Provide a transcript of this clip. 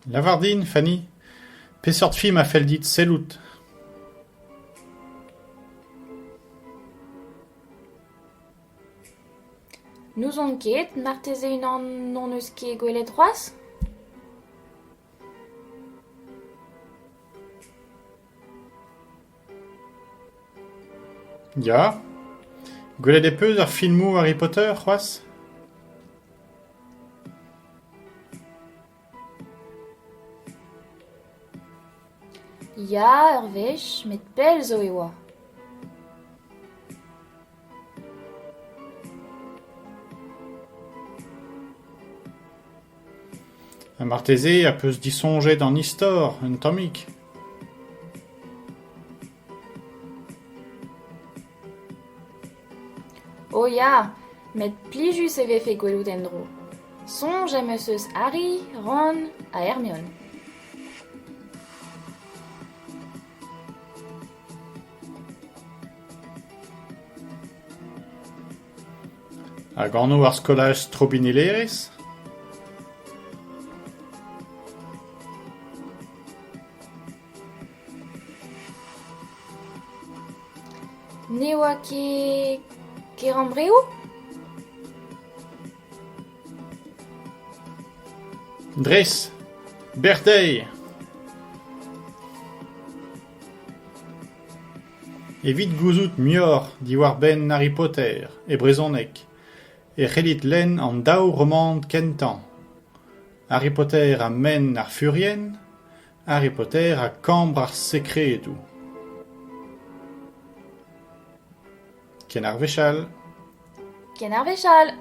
Lavardine, Fanny. Peseurt film a fel dit sellout. Nous on ket, marteze unan non eus ket gwelet c'hoazh? Ya. Gwelet e peus ar filmoù Harry Potter, c'hoazh? Ya, ur wech, met pell zo e oa. Ha marteze a peus disonjet an istor, un tammig. O ya, met plijus e vefe gwelout en-dro. Sonj em eus Harry, Ron a Hermione. Hag anv ar skolaj strobinelerez? Ne oa ket rambreoù? Dres. Berdei. Evit gouzout muioc'h diwar ben Harry Potter e brezhoneg. E c'hellit lenn an daou romant kentañ. Harry Potter a men ar furien, Harry Potter a kambr ar sekredoù. Ken ar vechal. Ken ar vechal!